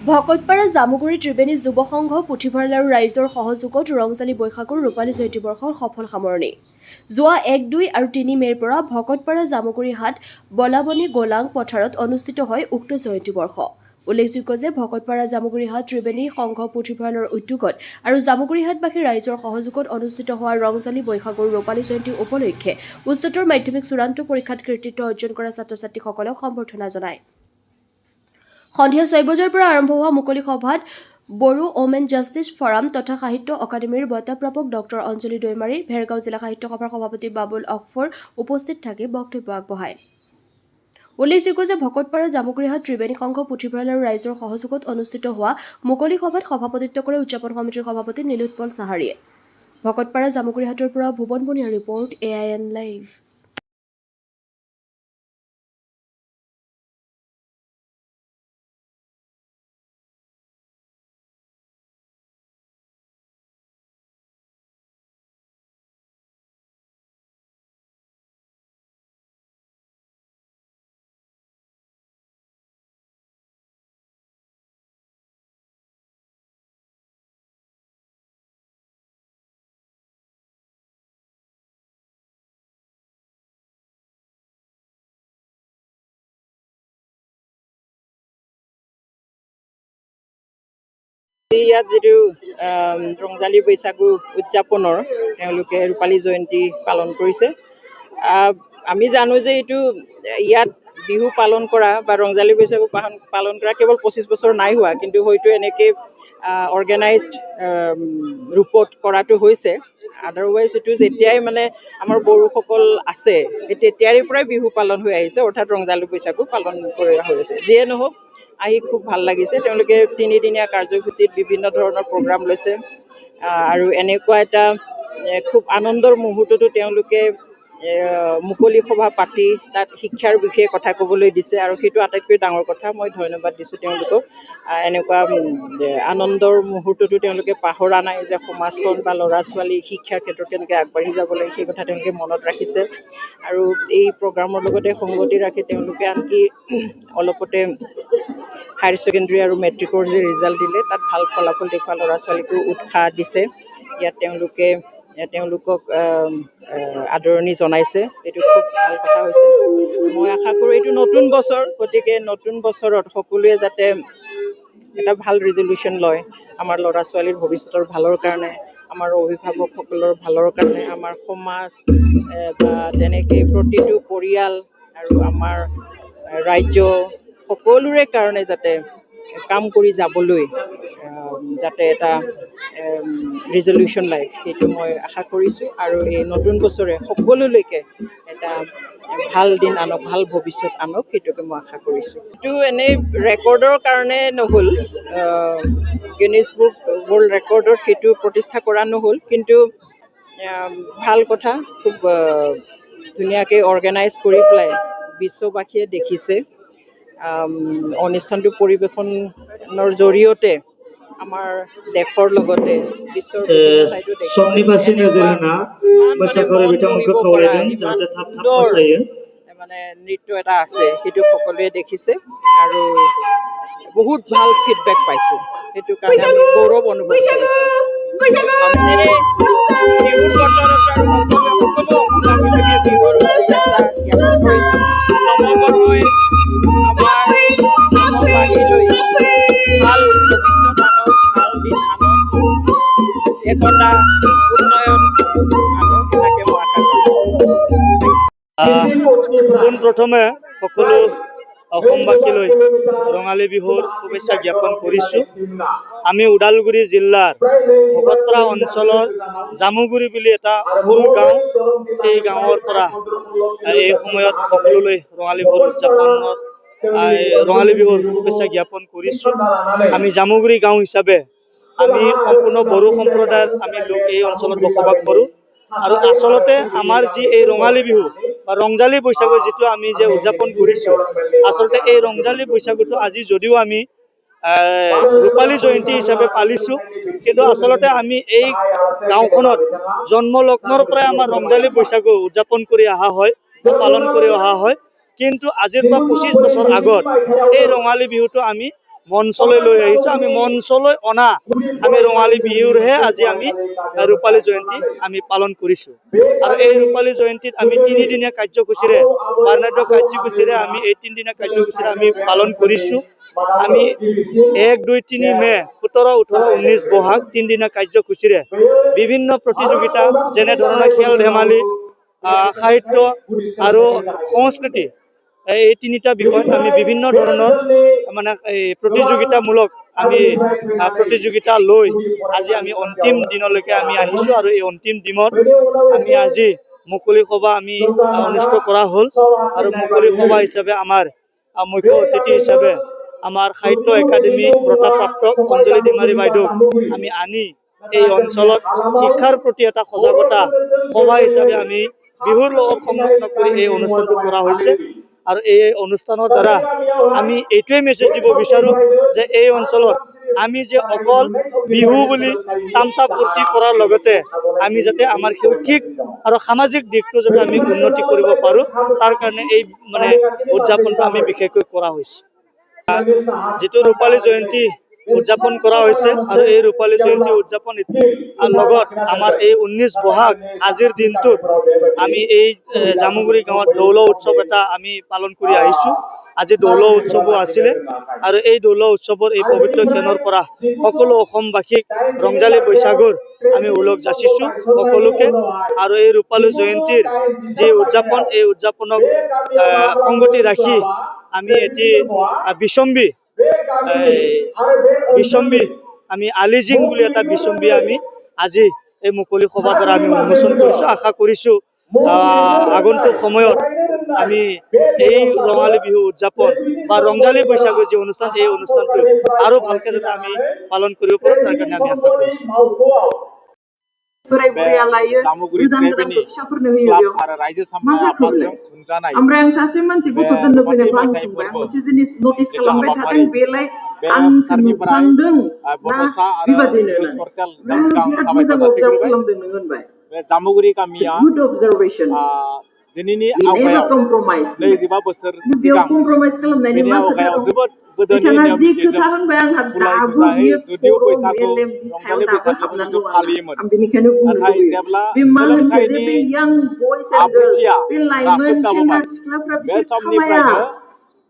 ভকতপাৰা জামুগুৰি ত্ৰিবেণী যুৱ সংঘ পুথিভঁৰাল আৰু ৰাইজৰ সহযোগত ৰংজালী বৈশাগুৰ ৰূপালী জয়ন্তী বৰ্ষৰ সফল সামৰণি। যোৱা ১, ২ আৰু ৩ মে'ৰ পৰা ভকতপাৰা জামুগুৰি হাট বলাবনী গোলাং পথাৰত অনুষ্ঠিত হয় উক্ত জয়ন্তী বৰ্ষ। উল্লেখযোগ্য যে ভকতপাৰা জামুগুৰি হাট ত্ৰিবেণী সংঘ পুথিভঁৰালৰ উদ্যোগত আৰু জামুগুৰি হাটবাসী ৰাইজৰ সহযোগত অনুষ্ঠিত হোৱা ৰংজালী বৈশাগুৰ ৰূপালী জয়ন্তী উপলক্ষে উচ্চতৰ মাধ্যমিক চূড়ান্ত পৰীক্ষাত কৃতিত্ব অৰ্জন কৰা ছাত্ৰ-ছাত্ৰীসকলক সম্বৰ্ধনা জনায়। সন্ধিয়া ৬ বজাৰ পৰা আৰম্ভ হোৱা মুকলি সভাত বড়ো ওমেন জাষ্টিছ ফৰাম তথা সাহিত্য অকাডেমীৰ বঁটাপ্ৰাপক ডক্টৰ অঞ্জলি দৈমাৰী, ভেৰগাঁও জিলা সাহিত্য সভাৰ সভাপতি বাবুল অকফৰ উপস্থিত থাকি বক্তব্য আগবঢ়ায়। উল্লেখযোগ্য যে ভকতপাৰা জামুগুৰিহাট ত্ৰিবেণী সংঘ পুথিভঁৰাল আৰু ৰাইজৰ সহযোগত অনুষ্ঠিত হোৱা মুকলি সভাত সভাপতিত্ব কৰে উদযাপন সমিতিৰ সভাপতি নীলোৎপল চাহাৰীয়ে। ভকতপাৰা জামুগুৰিহাটৰ পৰা ভুৱন বনিয়াৰ ৰিপৰ্ট, AIN লাইভ। ইয়াত যিটো ৰংজালী বৈশাগু উদযাপনৰ তেওঁলোকে ৰূপালী জয়ন্তী পালন কৰিছে। আমি জানো যে এইটো ইয়াত বিহু পালন কৰা বা ৰংজালী বৈশাগু পালন কৰা কেৱল ২৫ বছৰ নাই হোৱা, কিন্তু হয়তো এনেকৈ অৰ্গেনাইজড ৰূপত কৰাটো হৈছে। আদাৰৱাইজ এইটো যেতিয়াই মানে আমাৰ বড়োসকল আছে তেতিয়াৰে পৰাই বিহু পালন হৈ আহিছে, অৰ্থাৎ ৰংজালী বৈশাগু পালন কৰা হৈ আছে। যিয়ে নহওক আহি খুব ভাল লাগিছে। তেওঁলোকে ৩ দিনীয়া কাৰ্যসূচীত বিভিন্ন ধৰণৰ প্ৰগ্ৰাম লৈছে আৰু এনেকুৱা এটা খুব আনন্দৰ মুহূৰ্ততো তেওঁলোকে মুকলি সভা পাতি তাত শিক্ষাৰ বিষয়ে কথা ক'বলৈ দিছে আৰু সেইটো আটাইতকৈ ডাঙৰ কথা। মই ধন্যবাদ দিছোঁ তেওঁলোকক। এনেকুৱা আনন্দৰ মুহূৰ্ততো তেওঁলোকে পাহৰা নাই যে সমাজখন বা ল'ৰা-ছোৱালী শিক্ষাৰ ক্ষেত্ৰত কেনেকৈ আগবাঢ়ি যাব লাগে, সেই কথা তেওঁলোকে মনত ৰাখিছে। আৰু এই প্ৰগ্ৰামৰ লগতে সংগতি ৰাখি তেওঁলোকে আনকি অলপতে হায়াৰ ছেকেণ্ডেৰী আৰু মেট্ৰিকৰ যে ৰিজাল্ট দিলে তাত ভাল ফলাফল দেখুওৱা ল'ৰা-ছোৱালীকো উৎসাহ দিছে। ইয়াত তেওঁলোকক আদৰণি জনাইছে। এইটো খুব ভাল কথা হৈছে। মই আশা কৰোঁ এইটো নতুন বছৰ, গতিকে নতুন বছৰত সকলোৱে যাতে এটা ভাল ৰিজলিউশ্যন লয় আমাৰ ল'ৰা-ছোৱালীৰ ভৱিষ্যতৰ ভালৰ কাৰণে, আমাৰ অভিভাৱকসকলৰ ভালৰ কাৰণে, আমাৰ সমাজ বা তেনেকৈ প্ৰতিটো পৰিয়াল আৰু আমাৰ ৰাজ্য সকলোৰে কাৰণে যাতে কাম কৰি যাবলৈ যাতে এটা ৰিজলিউশ্যন লয়, সেইটো মই আশা কৰিছোঁ। আৰু এই নতুন বছৰে সকলোলৈকে এটা ভাল দিন আনক, ভাল ভৱিষ্যত আনক, সেইটোকে মই আশা কৰিছোঁ। এইটো এনেই ৰেকৰ্ডৰ কাৰণে নহ'ল, গিনিজ বুক ৱৰ্ল্ড ৰেকৰ্ডত সেইটো প্ৰতিষ্ঠা কৰা নহ'ল, কিন্তু ভাল কথা। খুব ধুনীয়াকৈ অৰ্গেনাইজ কৰি পেলাই বিশ্ববাসীয়ে দেখিছে। অনুষ্ঠানটো পৰিৱেশনৰ জৰিয়তে আমাৰ দেশৰ লগতে বিশ্বৰ ঠাইতো দেখিছে মানে নৃত্য এটা আছে, সেইটো সকলোৱে দেখিছে আৰু বহুত ভাল ফিডবেক পাইছোঁ। সেইটো কাৰণে আমি গৌৰৱ অনুভৱ কৰিছোঁ। বিহুৰ বতৰত আৰু সকলো অসমবাসীলৈকে বিহুৰ শুভেচ্ছা জ্ঞাপন কৰিছোঁ। নৱবৰ্ষই আমাৰ অসমবাসীলৈ ভাল ভৱিষ্যত আনক, ভাল দিন আনক, একতা উন্নয়ন আনক, তাকে মই আশা কৰিছোঁ। পোনপ্ৰথমে সকলো অসমবাসীলৈ ৰঙালী বিহুৰ শুভেচ্ছা জ্ঞাপন কৰিছোঁ। আমি ওদালগুৰি জিলাৰ ভকতপাৰা অঞ্চলৰ জামুগুৰি বুলি এটা সৰু গাঁও, এই গাঁৱৰ পৰা এই সময়ত সকলোলৈ ৰঙালী বিহুৰ শুভেচ্ছা জ্ঞাপন কৰিছোঁ। আমি জামুগুৰি গাঁও হিচাপে আমি সম্পূৰ্ণ বড়ো সম্প্ৰদায়ৰ আমি লোক এই অঞ্চলত বসবাস কৰোঁ আৰু আচলতে আমাৰ যি এই ৰঙালী বিহু বা ৰংজালী বৈশাগু যিটো আমি যে উদযাপন কৰিছোঁ, আচলতে এই ৰংজালী বৈশাগুটো আজি যদিও আমি ৰূপালী জয়ন্তী হিচাপে পালিছোঁ, কিন্তু আচলতে আমি এই গাঁওখনত জন্মলগ্নৰ পৰাই আমাৰ ৰংজালী বৈশাগু উদযাপন কৰি অহা হয়, পালন কৰি অহা হয়। কিন্তু আজিৰ পৰা ২৫ বছৰ আগত এই ৰঙালী বিহুটো আমি মঞ্চলৈ লৈ আহিছোঁ। আমি মঞ্চলৈ অনা আমি ৰঙালী বিহুৰহে আজি আমি ৰূপালী জয়ন্তী আমি পালন কৰিছোঁ। আৰু এই ৰূপালী জয়ন্তীত আমি তিনিদিনীয়া কাৰ্যসূচীৰে বৰ্ণাঢ্য কাৰ্যসূচীৰে আমি এই তিনিদিনীয়া কাৰ্যসূচীৰে আমি পালন কৰিছোঁ। আমি 1, 2, 3 মে, 17, 18, 19 বহাগ তিনিদিনীয়া কাৰ্যসূচীৰে বিভিন্ন প্ৰতিযোগিতা যেনে ধৰণৰ খেল ধেমালি, সাহিত্য আৰু সংস্কৃতি, এই তিনিটা বিষয়ত আমি বিভিন্ন ধৰণৰ মানে এই প্ৰতিযোগিতামূলক আমি প্ৰতিযোগিতা লৈ আজি আমি অন্তিম দিনলৈকে আমি আহিছোঁ। আৰু এই অন্তিম দিনত আমি আজি মুকলি সভা আমি অনুষ্ঠিত কৰা হ'ল। আৰু মুকলি সভা হিচাপে আমাৰ মুখ্য অতিথি হিচাপে আমাৰ সাহিত্য একাডেমী বঁটাপ্ৰাপ্ত অঞ্জলি ডিমাৰী বাইদেউক আমি আনি এই অঞ্চলত শিক্ষাৰ প্ৰতি এটা সজাগতা সভা হিচাপে আমি বিহুৰ লগত সংলগ্ন কৰি এই অনুষ্ঠানটো কৰা হৈছে। আৰু এই অনুষ্ঠানৰ দ্বাৰা আমি এইটোৱে মেছেজ দিব বিচাৰোঁ যে এই অঞ্চলত আমি যে অকল বিহু বুলি তামচা ফূৰ্তি কৰাৰ লগতে আমি যাতে আমাৰ শৈক্ষিক আৰু সামাজিক দিশটো যাতে আমি উন্নতি কৰিব পাৰোঁ, তাৰ কাৰণে এই মানে উদযাপনটো আমি বিশেষকৈ কৰা হৈছে। যিটো ৰূপালী জয়ন্তী উদযাপন কৰা হৈছে আৰু এই ৰূপালী জয়ন্তী উদযাপন লগত আমাৰ এই 19 বহাগ আজিৰ দিনটোত আমি এই জামুগুৰি গাঁৱত দৌল উৎসৱ এটা আমি পালন কৰি আহিছোঁ। আজি দৌল উৎসৱো আছিলে আৰু এই দৌল উৎসৱৰ এই পবিত্ৰ ক্ষণৰ পৰা সকলো অসমবাসীক ৰংজালী বৈশাগুৰ আমি ওলগ যাচিছোঁ সকলোকে। আৰু এই ৰূপালী জয়ন্তীৰ যি উদযাপন, এই উদযাপনক সংগতি ৰাখি আমি এটি বিচম্বি আমি আলিজিং বুলি এটা বিচম্বি আমি আজি এই মুকলি সভাৰ দ্বাৰা আমি উন্মোচন কৰিছোঁ। আশা কৰিছোঁ আগন্তুক সময়ত আমি এই ৰঙালী বিহু উদযাপন বা ৰংজালী বৈশাগুৰ যি অনুষ্ঠান, এই অনুষ্ঠানটো আৰু ভালকৈ যাতে আমি পালন কৰিব পাৰোঁ, তাৰ কাৰণে আমি আশা কৰিছোঁ। बोराय-बुरैया लायो गोदान फिसाफोरनो होयो बेयाव मा जाखो बेलाय ओमफ्राय आं सासे मानसि गथ' दोननो फैनायखौ आं सोंबाय मोनसे जिनिस नटिस खालामबाय थादों बेलाय आंसो नुफ्लांदों ना बेबादिनो बिराद मोजां अबजार्भ खालामदों नों होनबाय जामुगुरि गामिया गुड अबजारभेसन दिनैनि never आवगायाव compromise 25 बोसोर बेयाव सिगां कमप्रमाइज खालामनायनि बेनि मा खोथा आवगायाव दं जोबोद गोदोनि बिथाङा नेम जि निथिजों खोथा होनबाय आंहा बुलाय दाबो बुजायै बियो जुदिअ खर' बैसागु मेलेम बिखायाव रंजालि दाबो बैसागु हाबनानै फोरबोखौ दं फालियोमोन। आं बेनिखायनो बुंनो नाथाय लुबैयो जेब्ला बे मा होनखो जे सोलोंथाइनि बे यां बयस एन्ड गार्लस आब्रुथिया बे राफोद लाइमोन सेंग्रा जाबोबाय सिख्लाफ्रा बे बिसोर खामाया समनिफ्रायनो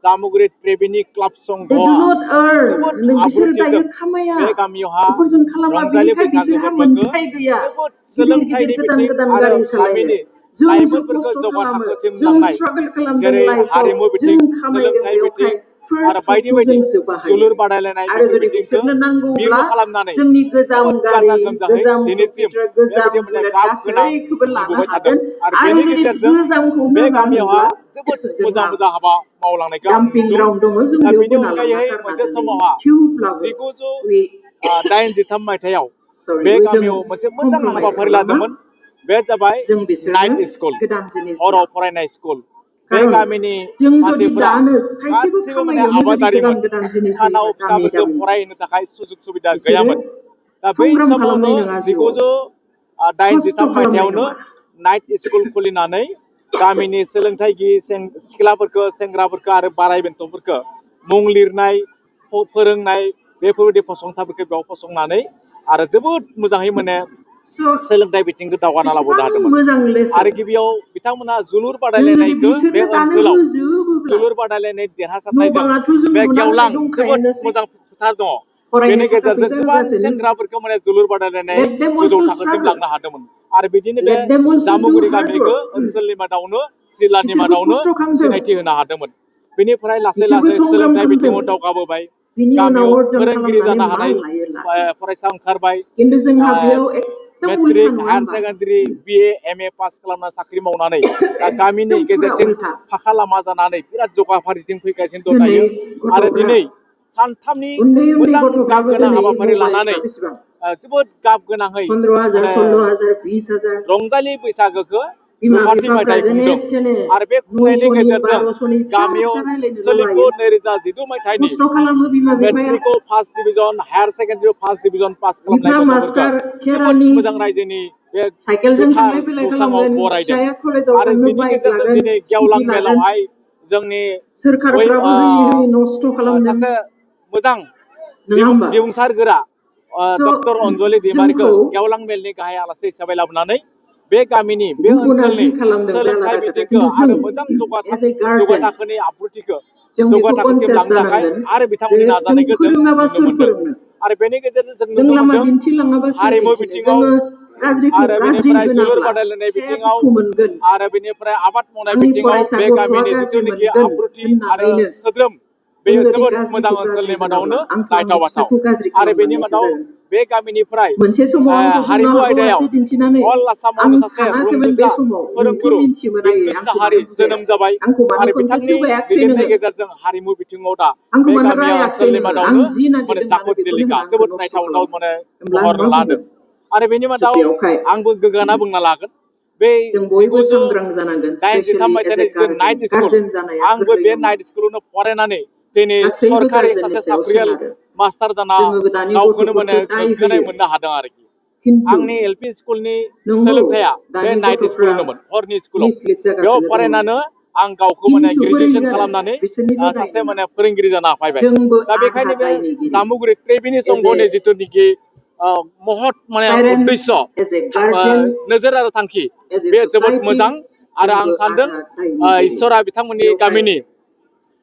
जामुगुरि ट्रेबिनि क्लाब they do संघआ not earn जोबोद बिसोरो दायो आब्रुथिजों खामाया बे गामियावहा उपार्जन खालामा रंजालि बिनिखाय बैसागो बिसोरहा फोरबोखौ मोनथाय गैया जोबोद गिदिर गिदिर सोलोंथाइनि गोदान बिथिं गोदान आरो गारि सालायनो गामिनि जोंसो लाइमोनफोरखौ खस्थ' जौगा खालामो थाखोसिम जों लांनाय स्ट्रागल खालामदों जेरै लाइफआव हारिमु जों बिथिं खामायदों सोलोंथाइ बेवहाय बिथिं फार्स्ट आरो बायदि फुडखौ बायदि जोंसो बाहायो जोलुर बादायलायनाय आरो बेफोर जुदि बिथिंखौ बिसोरनो नांगौब्ला मिरु खालामनानै जोंनि गोजाम जोबोद गारि गाजा गोमजाहै गोजाम दिनैसिम कम्पिउटार गोजाम बेबायदि माने बुलेट गाब गोनां गासैखौबो लानो नुबोबाय थादों हागोन आरो आरो बेनि जुदि गेजेरजों गोजामखौ बे होना गामियावहा होब्ला जोबोद जोंहा मोजां मोजां हाबा मावलांनायखौ आं डाम्पिं नुदों। ग्राउन्ड दङ जों दा बेयाव बेनि बोना लाना अनगायै मोनसे गारना समावहा थेवब्लाबो 1983 मायथाइयाव Sorry, बे we गामियाव don't मोनसे मोजां compromise हाबाफारि खालामा। लादोंमोन। बे जाबाय जों बिसोरनो नाइट स्कुल गोदान जिनिस हराव फरायनाय स्कुल। बे खारन गामिनि जों जुदि मानसिफोरा दानो खायसेबो गासिबो माने खामायनायावनो जुदि आबादारिमोन। गोदान गोदान जिनिस सानाव होयोबा दामि फिसाफोरखौ दामि फरायहोनो थाखाय सुजुग सुबिदा बिसोरो गैयामोन। दा बै संग्राम समावनो खालामनाय नङा जिउआव। खस्थ' 1983 खालामनाय मायथाइयावनो नङा। नाइट स्कुल खुलिनानै गामिनि सोलोंथाइ गैयै सिख्लाफोरखौ सेंग्राफोरखौ आरो बोराइ बेन्थ'फोरखौ मुं लिरनाय फोरोंनाय बेफोरबायदि फसंथानफोरखौ बेयाव फसंनानै आरो जोबोद मोजाङै माने स' सोलोंथाइ बिथिंखौ दावगाना लाबोनो बेसेबां हादोंमोन। मोजां लेसन आरो गिबियाव बिथांमोना जोलुर जों जुदि बादायलायनायखौ बे बिसोरनो दानो ओनसोलाव होजोबोब्ला जोलुर बादायलायनाय न' देरहासारनायजों बाङाथ' जों बे लुना गेवलां होनाय जोबोद दंखायोनोसै मोजां फोथार दङ। फरायनो बेनि थाखा गेजेरजों फैसा गोबां होगासिनो सेंग्राफोरखौ माने जोलुर बादायलायनाय let them गोजौ also थाखोसिम struggle लांनो हादोंमोन। आरो बिदिनो बे let them also do जामुगुरि hard गामिखौ work ओनसोलनि मादावनो जिल्लानि बिसोरबो मादावनो खस्थ' खालामदों सिनायथि होनो हादोंमोन। बेनिफ्राय लासै बिसोरबो लासै संग्राम सोलोंथाइ खालामदों बिथिङाव दावगाबोबाय। बिनि उनाव गामियाव अर्जन फोरोंगिरि खालामनानै जानो मा हानाय लायो लाथों फरायसा ओंखारबाय। खिन्थु जोंहा बेयाव एकदम उल्था मेट्रिक नङा हायार होमबा सेकेन्डारि BA MA पास खालामना साख्रि मावनानै दा गामिनि एकदम फुरा गेजेरजों उल्था फाखा लामा जानानै बिराद जौगाफारिथिं फैगासिनो दं दिनै दायो। आरो गथ'फ्रा दिनै सानथामनि उन्दै उन्दै मोजां गाब गथ'फ्राबो गोनां दिनै हाबाफारि लानानै मबाइलफ्रा बेसेबां जोबोद गाब गोनाङै 15,000 माने 16,000 20,000 रंजालि बैसागोखौ बिमा रुपाथि बिफाफ्रा मेथाइ जेने खुंदों। थेने आरो बे खुंनायनि 900नि गेजेरजों 1200नि फिसा गामियाव फिसा रायलायनोल' सोलिफु लायो 2012 मायथाइनि खस्थ' खालामो बिमा बिफाया मेट्रिकआव फार्स्ट डिभिजन हायार सेकेन्डारियाव फार्स्ट डिभिजन पास खालामनाय बिफा गथ'फोरखौ मास्टार जोबोद खेरानि मोजां रायजोनि बे साइकेलजों गोथार थांलाय फैलाय जौसाङाव खालामगोन बरायदों। फिसाया कलेजाव आरो थांनो बिनि बाइक गेजेरजों लागोन दिनै गेवलां स्कुटि लागोन मेलावहाय जोंनि बै सोरखारफ्राबो होयै होयै नस्थ' खालामदों सासे मोजां नङा होमबा? बिबुंसार गोरा So, डक्टर अन्जलि दैमारिखौ जोंखौ गेवलां मेलनि गाहाय आलासि हिसाबै लाबोनानै बे गामिनि बे गुबुना ओनसोलनि जि खालामदों बे सोलोंथाइ आलादा खोथा बिथिंखौ खिन्थु आरो जों मोजां एज ए जौगा गार्जेन थाखोनि आब्रुथिखौ जों जौगा बेखौ थाखोसिम कनसियास लांनो थाखाय जानांगोन आरो जे बिथांमोननि जों नाजानायखौ जों फोरोङाबा नुनो सोर मोनदों फोरोंनो आरो बेनि गेजेरजों जों जों नुनो लामा मोनदों दिन्थिलाङाबा सोर हारिमु दिन्थिनो बिथिङाव जोङो गाज्रिखौ आरो गाज्रि बेनिफ्राय जोलुर होनाब्ला बादायलायनाय से बिथिङाव दुखु मोनगोन आरो बेनिफ्राय आबाद मावनाय आंनि बिथिङाव फरायसा बे गथ'आ गामिनि गाज्रि जिथुनिखि मोनगोन आब्रुथि आरो होननानैनो सोद्रोम जों बेयो जुदि जोबोद मोजां गाज्रिखौ गाज्रि ओनसोलनि होनाब्ला मादावनो आंथ' आंनि नायथाव बाथाव फिसाखौ गाज्रि आरो बेनि खालामलांनायसो मादाव जागोन बे गामिनिफ्राय मोनसे समाव आंखौ बुंनो हारिमु हागौ आयदायाव आसि दिन्थिनानै अल आं आसामावनो सासे सानाखैमोन बे रोंगोसा समाव नोंथ' फोरोंगुरु मिन्थियोमोन आयै बिद्युत आंखौ मानो साहारि जोनोम बुजायासै जाबाय आंखौ मानो आरो खनसे बिथांनि सोबायाखिसै दैदेननाय नोङो गेजेरजों हारिमु बिथिङाव दा आंखौ बे मानो गामिया रायाखिसै ओनसोलनि नोङो आं मादावनो जि माने नागिरदों मानो जाफद बेखौनो जिल्लिका होना आंखौ जोबोद नस्थ' नायथावथाव खालामो माने होमब्ला आं महर मा लादों बुंगोन आरो बेनि स' मादाव बेवहाय आंबो गोग्गाना बुंना लागोन बे जों बयबो 1983 सांग्रां जानांगोन स्पेसियेलि एज मायथाइनि ए जिथु गार्जेन नाइट स्कुल गार्जेन जानाया आंबो गोरलै बे नङा नाइट स्कुलावनो फरायनानै दिनै गासैबो सरकारि गार्जेननि सासे सायाव साख्रियाल सोनारो मास्टार जाना जोङो दानि गावखौनो माने गथ'फोरखौ दाय गोग्गानाय होयो मोननो हादों आरोखि खिन्थु आंनि एलपि स्कुलनि नंगौ सोलोंथाइया बे दानि नाइट गथ'फ्रा स्कुलावनोमोन हरनि स्कुलाव मिसलिड बेयाव जागासिनो दङ फरायनानै आं गावखौ माने खिन्थु बोरै ग्रेजुवेसन जादों खालामनानै बिसोरनिल' दाय सासे नङा माने फोरोंगिरि जाना फैबाय जोंबो दा आधा बेखायनो बे दायनिगिरि जामुगुरि त्रिवेणी एज ए संघनि जिथुनिखि महत माने पेरेन्ट उद्देश्य एज ए गार्जेन नोजोर आरो थांखि एज ए बे जोबोद ससाइटि मोजां आरो आं जोंबो सानदों आधा दायनिगिरि इसोरा बिथांमोननि बेवहाय गामिनि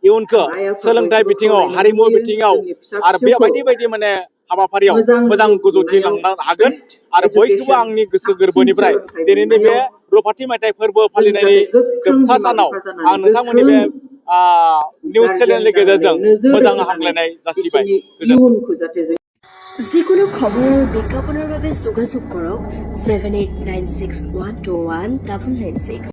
इयुनखौ आं आइ सोलोंथाइ आफाखौबो बिथिङाव खावलायनो हारिमु लुबैयो बिथिङाव जोंनि फिसा आरो बे फिसौखौ बायदि माने हाबाफारियाव मोजां जिउ गोजौथि खुंनायाव लांनो हागोन बेस्ट आरो बयखौबो एजुकेसन आंनि गोसो साबसिन गोरबोनिफ्राय सोलोंथाइ दिनैनि बे मोननायाव रुफाथि मायथाइ फोरबो जों फालिनायनि जाहाथे गोख्रों जोबथा बिमा सानाव बिफा आं जानानै नोंथांमोननि गोख्रों बे निउस गार्जेन चेनेलनि जानानै गेजेरजों नोजोर मोजां होनानै हामग्लायनाय जासिबाय बिसोरनि गोजोन्थों इयुनखौ जाहाथे जों যিকোনো খবৰ আৰু বিজ্ঞাপনৰ বাবে যোগাযোগ কৰক 7896121996